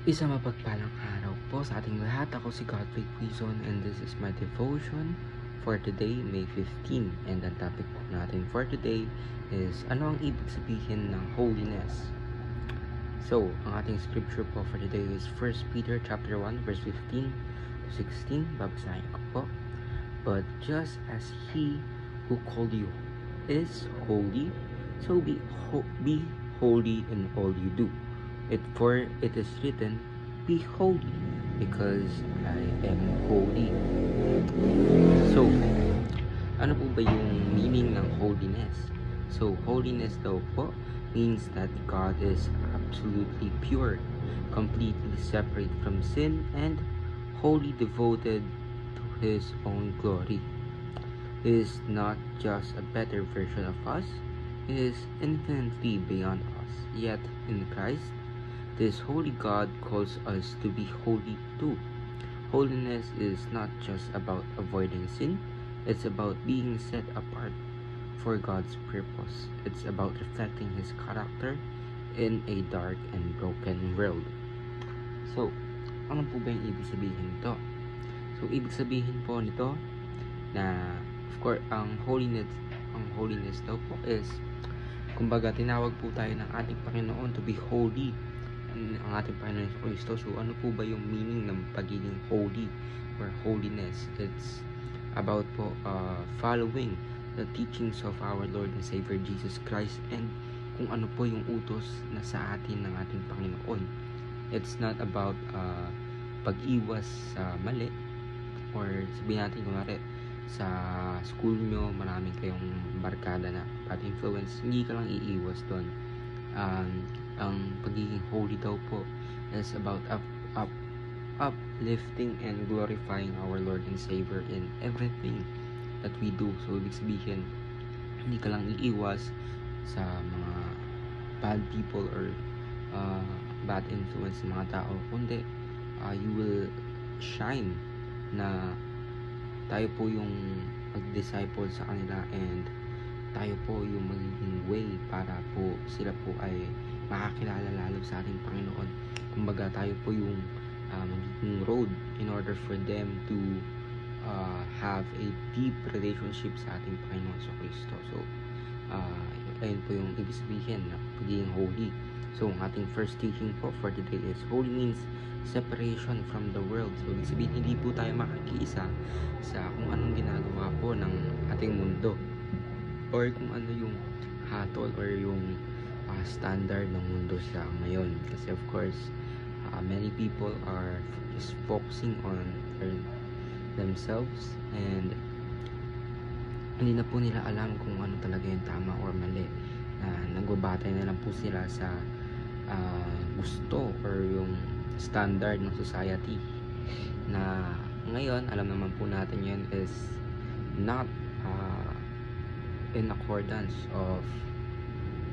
Isang mapagpalang araw po sa ating lahat. Ako si Godfrey Quizon and this is my devotion for today, May 15. And ang topic po natin for today is ano ang ibig sabihin ng holiness? So, ang ating scripture po for today is 1 Peter chapter 1 verse 15 to 16. Babasahin ko po. But just as He who called you is holy, so be holy in all you do. For it is written, be holy, because I am holy. So, ano po ba yung meaning ng holiness? So, holiness daw po means that God is absolutely pure, completely separate from sin, and wholly devoted to His own glory. He is not just a better version of us, He is infinitely beyond us. Yet, in Christ, this holy God calls us to be holy too. Holiness is not just about avoiding sin, it's about being set apart for God's purpose. It's about reflecting His character in a dark and broken world. So, ano po ba yung ibig sabihin nito? So, ibig sabihin po nito na, of course, ang holiness daw po is, kumbaga, tinawag po tayo ng ating Panginoon to be holy, ang ating Panginoon Kristo. So, ano po ba yung meaning ng pagiging holy or holiness? It's about po following the teachings of our Lord and Savior Jesus Christ and kung ano po yung utos na sa atin ng ating Panginoon. It's not about pag-iwas sa mali, or sabihin natin kunwari sa school nyo maraming kayong barkada na bad influence, hindi ka lang iiwas doon. Ang pagiging holy daw po is about uplifting and glorifying our Lord and Savior in everything that we do. So, ibig sabihin, hindi ka lang iiwas sa mga bad people or bad influence ng mga tao, kundi you will shine na tayo po yung mag-disciple sa kanila and tayo po yung magiging way para po sila po ay makakilala lalo sa ating Panginoon. Kumbaga, tayo po yung magiging road in order for them to have a deep relationship sa ating Panginoon sa Kristo. So, ayun po yung ibig sabihin na pagiging holy. So, ang ating first teaching po for today is holy means separation from the world. So, ibig sabihin, hindi po tayo makikiisa sa kung anong ginagawa po ng ating mundo or kung ano yung hatol or yung standard ng mundo sa ngayon. Kasi of course, many people are just focusing on themselves and hindi na po nila alam kung ano talaga yung tama or mali. Nagbabatay na lang po sila sa gusto or yung standard ng society na ngayon, alam naman po natin yan is not in accordance of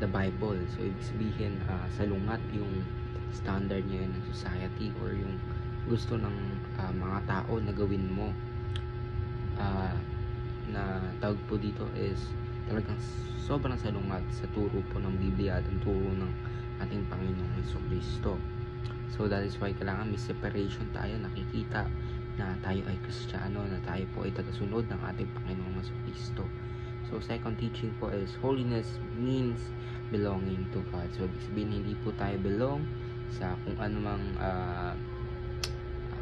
the Bible. So, ibig sabihin, salungat yung standard ngayon ng society or yung gusto ng mga tao na gawin mo. Na tawag po dito is talagang sobrang salungat sa turo po ng Biblia at ang turo ng ating Panginoong Jesucristo. So, that is why kailangan may separation tayo, nakikita na tayo ay Kristiyano, na tayo po ay tagasunod ng ating Panginoong Jesucristo. So, second teaching po is holiness means belonging to God. So, ibig sabihin, hindi po tayo belong sa kung anumang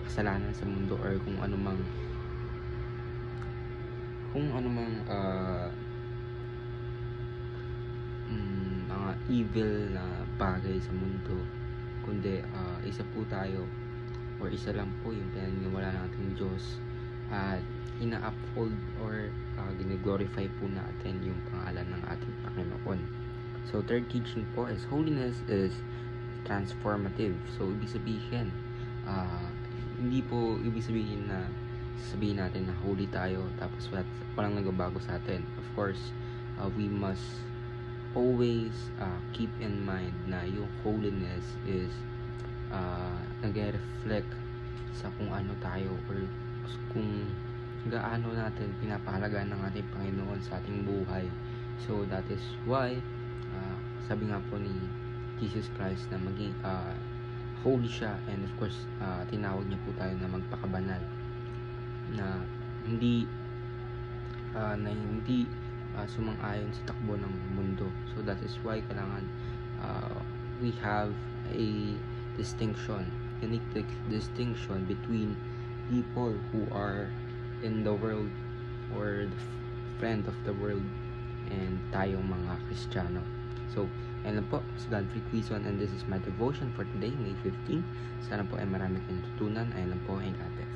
kasalanan sa mundo or kung anumang mga evil na bagay sa mundo, kundi isa po tayo or isa lang po yung pinaniniwala natin Diyos at ina-uphold or gine-glorify po natin yung pangalan ng ating Panginoon. So, third teaching po is holiness is transformative. So, ibig sabihin, hindi po ibig sabihin na sabihin natin na holy tayo tapos walang nagbabago sa atin. Of course, we must always keep in mind na yung holiness is nag-reflect sa kung ano tayo or kung gaano natin pinapahalagaan ng ating Panginoon sa ating buhay. So, that is why sabi nga po ni Jesus Christ na maging holy siya, and of course tinawag niya po tayo na magpakabanal, na hindi sumang-ayon sa takbo ng mundo. So that is why kailangan we have a unique distinction between people who are in the world or the friend of the world and tayong mga Kristiyano. So, ayun lang po, si Godfrey Quezon, and this is my devotion for today, May 15. Sana po ay marami kayong natutunan. Ayun lang po, and God bless.